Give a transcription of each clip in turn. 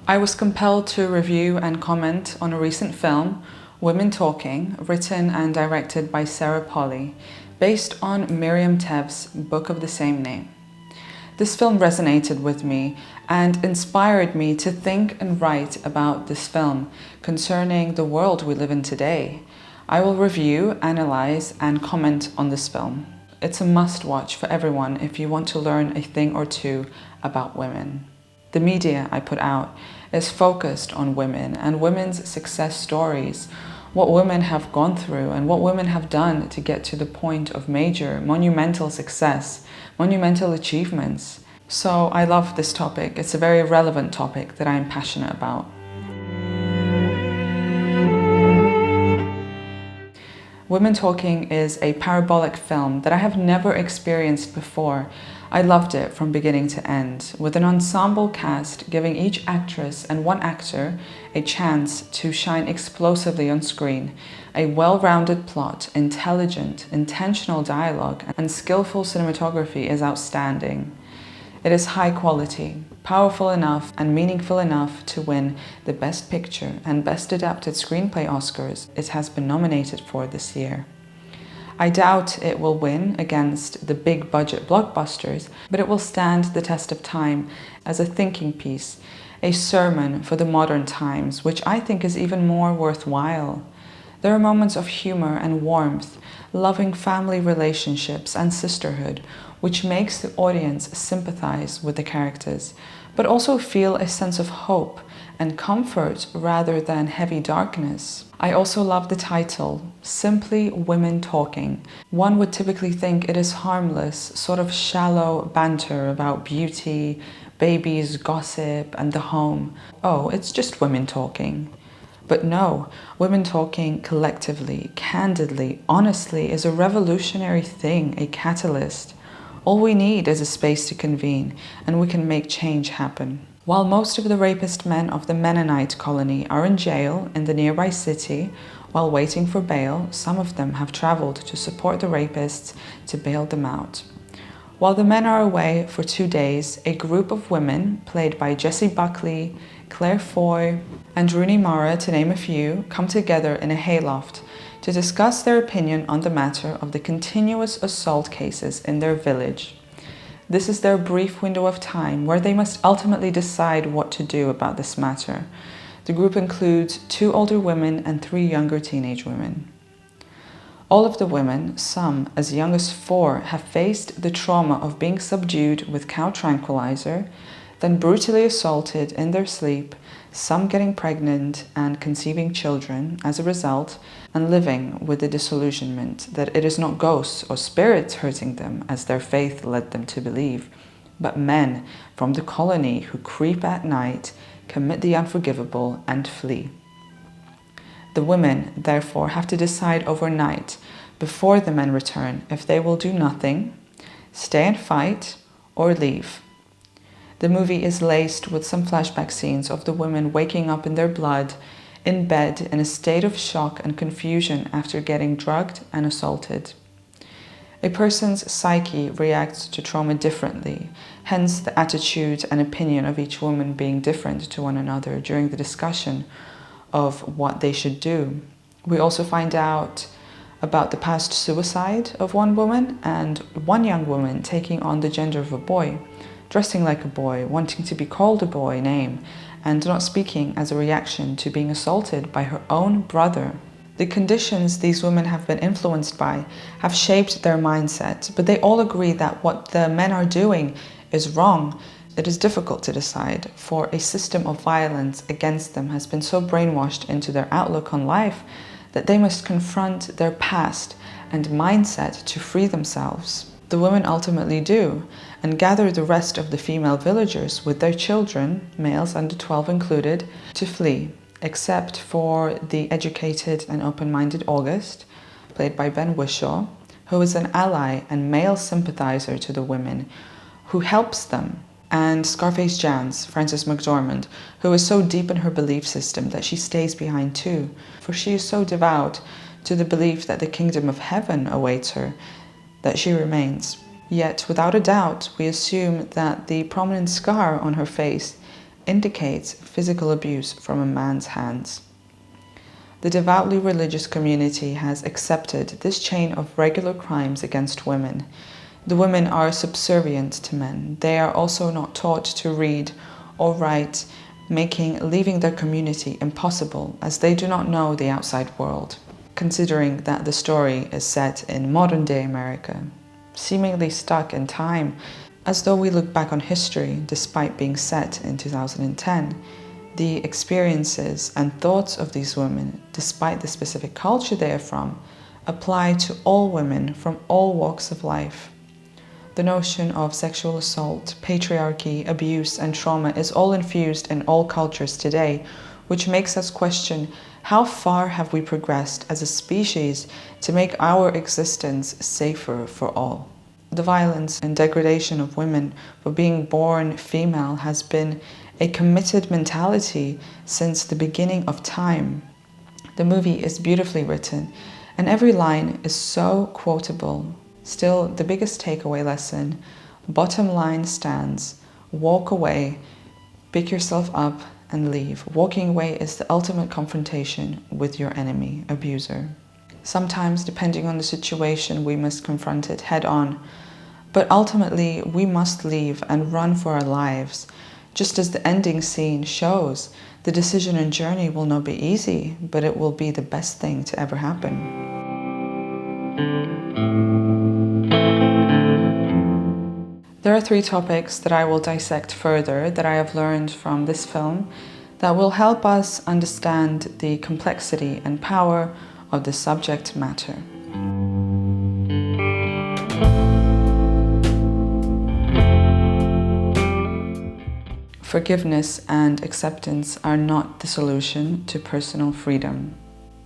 I was compelled to review and comment on a recent film, Women Talking, written and directed by Sarah Polley, based on Miriam Tev's book of the same name. This film resonated with me and inspired me to think and write about this film concerning the world we live in today. I will review, analyze, and comment on this film. It's a must-watch for everyone if you want to learn a thing or two about women. The media I put out is focused on women and women's success stories, what women have gone through and what women have done to get to the point of major, monumental success, monumental achievements. So I love this topic. It's a very relevant topic that I am passionate about. Women Talking is a parabolic film that I have never experienced before. I loved it from beginning to end, with an ensemble cast giving each actress and one actor a chance to shine explosively on screen. A well-rounded plot, intelligent, intentional dialogue, and skillful cinematography is outstanding. It is high quality, powerful enough and meaningful enough to win the Best Picture and Best Adapted Screenplay Oscars it has been nominated for this year. I doubt it will win against the big budget blockbusters, but it will stand the test of time as a thinking piece, a sermon for the modern times, which I think is even more worthwhile. There are moments of humor and warmth, loving family relationships and sisterhood, which makes the audience sympathize with the characters, but also feel a sense of hope and comfort rather than heavy darkness. I also love the title, Simply Women Talking. One would typically think it is harmless, sort of shallow banter about beauty, babies, gossip, and the home. Oh, it's just women talking. But no, women talking collectively, candidly, honestly is a revolutionary thing, a catalyst. All we need is a space to convene, and we can make change happen. While most of the rapist men of the Mennonite colony are in jail in the nearby city while waiting for bail, some of them have traveled to support the rapists to bail them out. While the men are away for 2 days, a group of women, played by Jessie Buckley, Claire Foy, and Rooney Mara, to name a few, come together in a hayloft to discuss their opinion on the matter of the continuous assault cases in their village. This is their brief window of time where they must ultimately decide what to do about this matter. The group includes 2 older women and 3 younger teenage women. All of the women, some as young as 4, have faced the trauma of being subdued with cow tranquilizer, then brutally assaulted in their sleep, some getting pregnant and conceiving children as a result, and living with the disillusionment that it is not ghosts or spirits hurting them as their faith led them to believe, but men from the colony who creep at night, commit the unforgivable, and flee. The women, therefore, have to decide overnight, before the men return, if they will do nothing, stay and fight, or leave. The movie is laced with some flashback scenes of the women waking up in their blood, in bed, in a state of shock and confusion after getting drugged and assaulted. A person's psyche reacts to trauma differently, hence the attitude and opinion of each woman being different to one another during the discussion of what they should do. We also find out about the past suicide of one woman and one young woman taking on the gender of a boy, dressing like a boy, wanting to be called a boy name, and not speaking as a reaction to being assaulted by her own brother. The conditions these women have been influenced by have shaped their mindset, but they all agree that what the men are doing is wrong. It is difficult to decide, for a system of violence against them has been so brainwashed into their outlook on life that they must confront their past and mindset to free themselves. The women ultimately do, and gather the rest of the female villagers with their children, males under 12 included, to flee, except for the educated and open-minded August, played by Ben Whishaw, who is an ally and male sympathizer to the women, who helps them, and Scarface Jan's, Frances McDormand, who is so deep in her belief system that she stays behind too, for she is so devout to the belief that the kingdom of heaven awaits her, that she remains. Yet, without a doubt, we assume that the prominent scar on her face indicates physical abuse from a man's hands. The devoutly religious community has accepted this chain of regular crimes against women. The women are subservient to men. They are also not taught to read or write, making leaving their community impossible as they do not know the outside world, considering that the story is set in modern-day America, seemingly stuck in time, as though we look back on history despite being set in 2010. The experiences and thoughts of these women, despite the specific culture they are from, apply to all women from all walks of life. The notion of sexual assault, patriarchy, abuse, and trauma is all infused in all cultures today, which makes us question how far have we progressed as a species to make our existence safer for all. The violence and degradation of women for being born female has been a committed mentality since the beginning of time. The movie is beautifully written, and every line is so quotable. Still, the biggest takeaway lesson, bottom line stands: walk away, pick yourself up, and leave. Walking away is the ultimate confrontation with your enemy, abuser. Sometimes, depending on the situation, we must confront it head on, but ultimately we must leave and run for our lives. Just as the ending scene shows, the decision and journey will not be easy, but it will be the best thing to ever happen. There are 3 topics that I will dissect further that I have learned from this film that will help us understand the complexity and power of the subject matter. Forgiveness and acceptance are not the solution to personal freedom.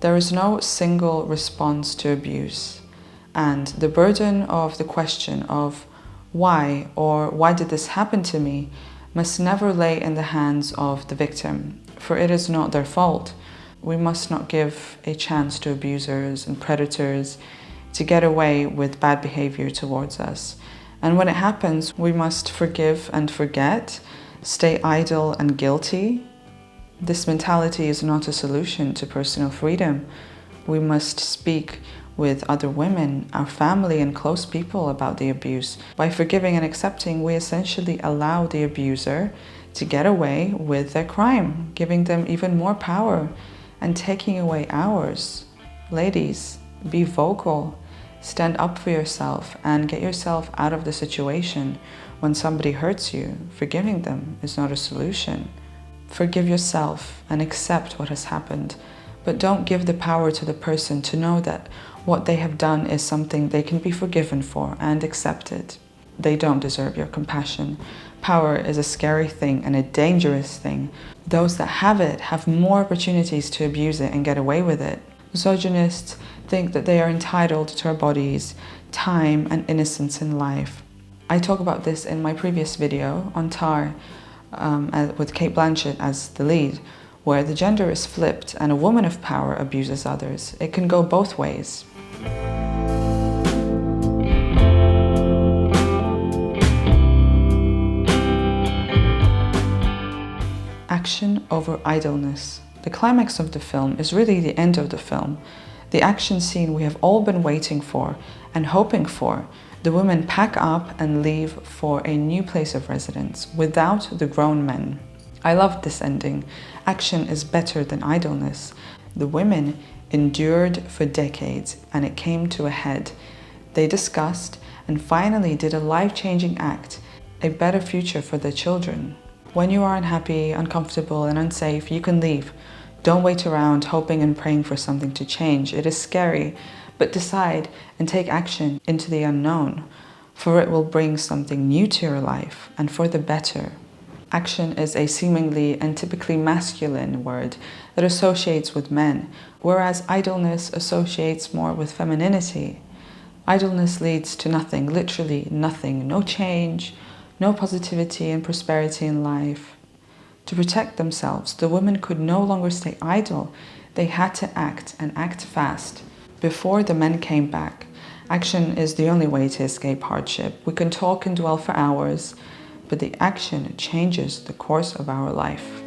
There is no single response to abuse, and the burden of the question of why or why did this happen to me must never lay in the hands of the victim, for it is not their fault. We must not give a chance to abusers and predators to get away with bad behavior towards us. And when it happens, we must forgive and forget, stay idle and guilty. This mentality is not a solution to personal freedom. We must speak with other women, our family and close people about the abuse. By forgiving and accepting, we essentially allow the abuser to get away with their crime, giving them even more power and taking away ours. Ladies, be vocal, stand up for yourself and get yourself out of the situation. When somebody hurts you, forgiving them is not a solution. Forgive yourself and accept what has happened, but don't give the power to the person to know that what they have done is something they can be forgiven for and accepted. They don't deserve your compassion. Power is a scary thing and a dangerous thing. Those that have it have more opportunities to abuse it and get away with it. Misogynists think that they are entitled to our bodies, time, and innocence in life. I talk about this in my previous video on Tar, with Cate Blanchett as the lead, where the gender is flipped and a woman of power abuses others. It can go both ways. Action over idleness. The climax of the film is really the end of the film. The action scene we have all been waiting for and hoping for. The women pack up and leave for a new place of residence without the grown men. I loved this ending. Action is better than idleness. The women endured for decades and it came to a head. They discussed and finally did a life-changing act, a better future for their children. When you are unhappy, uncomfortable, and unsafe, you can leave. Don't wait around hoping and praying for something to change. It is scary, but decide and take action into the unknown, for it will bring something new to your life and for the better. Action is a seemingly and typically masculine word that associates with men, whereas idleness associates more with femininity. Idleness leads to nothing, literally nothing, no change, no positivity and prosperity in life. To protect themselves, the women could no longer stay idle. They had to act and act fast. Before the men came back, action is the only way to escape hardship. We can talk and dwell for hours, but the action changes the course of our life.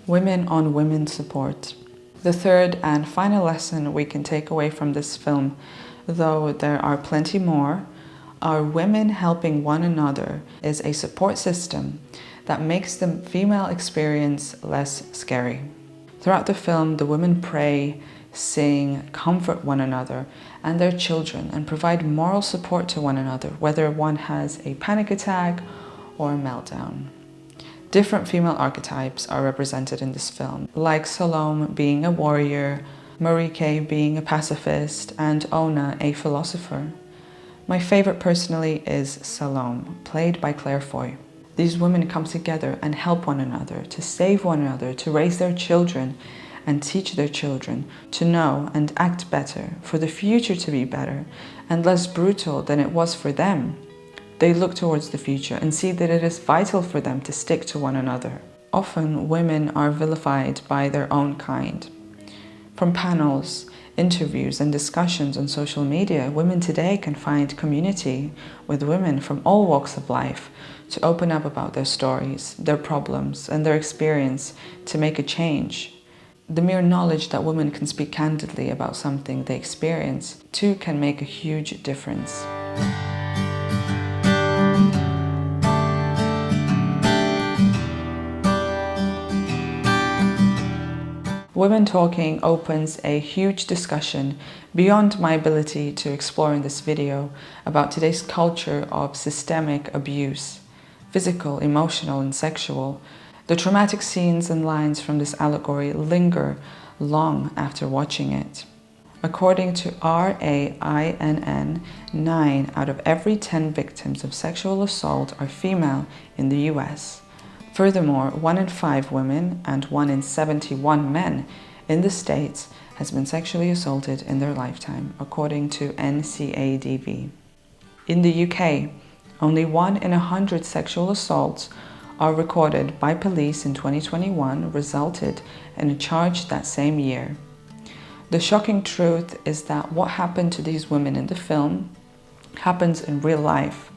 Women on women support. The third and final lesson we can take away from this film, though there are plenty more, are women helping one another is a support system that makes the female experience less scary. Throughout the film, the women pray, sing, comfort one another and their children and provide moral support to one another, whether one has a panic attack or a meltdown. Different female archetypes are represented in this film, like Salome being a warrior, Marieke being a pacifist, and Ona a philosopher. My favorite personally is Salome, played by Claire Foy. These women come together and help one another, to save one another, to raise their children and teach their children to know and act better, for the future to be better and less brutal than it was for them. They look towards the future and see that it is vital for them to stick to one another. Often, women are vilified by their own kind. From panels, interviews, and discussions on social media, women today can find community with women from all walks of life to open up about their stories, their problems, and their experience to make a change. The mere knowledge that women can speak candidly about something they experience, too, can make a huge difference. Women Talking opens a huge discussion beyond my ability to explore in this video about today's culture of systemic abuse, physical, emotional, and sexual. The traumatic scenes and lines from this allegory linger long after watching it. According to RAINN, 9 out of every 10 victims of sexual assault are female in the US. Furthermore, 1 in 5 women and 1 in 71 men in the States has been sexually assaulted in their lifetime, according to NCADV. In the UK, only 1 in 100 sexual assaults are recorded by police in 2021 resulted in a charge that same year. The shocking truth is that what happened to these women in the film happens in real life.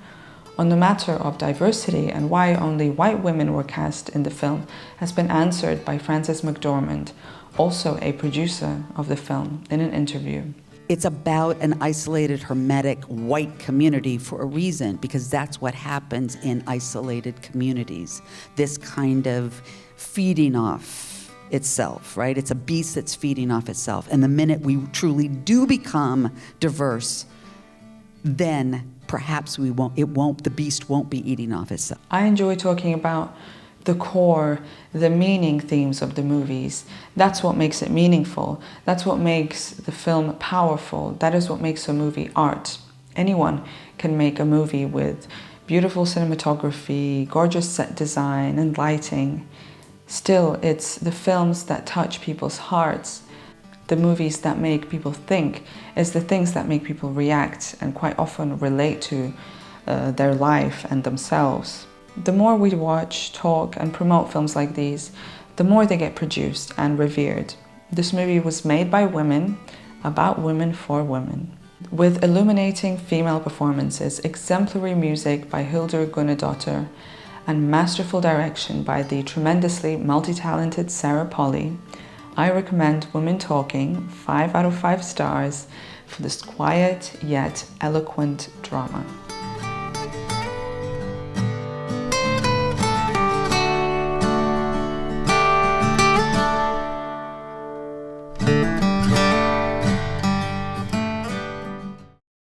On the matter of diversity and why only white women were cast in the film has been answered by Frances McDormand, also a producer of the film, in an interview. It's about an isolated, hermetic, white community for a reason, because that's what happens in isolated communities. This kind of feeding off itself, right? It's a beast that's feeding off itself. And the minute we truly do become diverse, then perhaps the beast won't be eating off itself. I enjoy talking about the core, the meaning themes of the movies. That's what makes it meaningful. That's what makes the film powerful. That is what makes a movie art. Anyone can make a movie with beautiful cinematography, gorgeous set design, and lighting. Still, it's the films that touch people's hearts, the movies that make people think, is the things that make people react and quite often relate to their life and themselves. The more we watch, talk, and promote films like these, the more they get produced and revered. This movie was made by women, about women for women. With illuminating female performances, exemplary music by Hildur Gunnadóttir, and masterful direction by the tremendously multi-talented Sarah Polley, I recommend Women Talking 5 out of 5 stars for this quiet yet eloquent drama.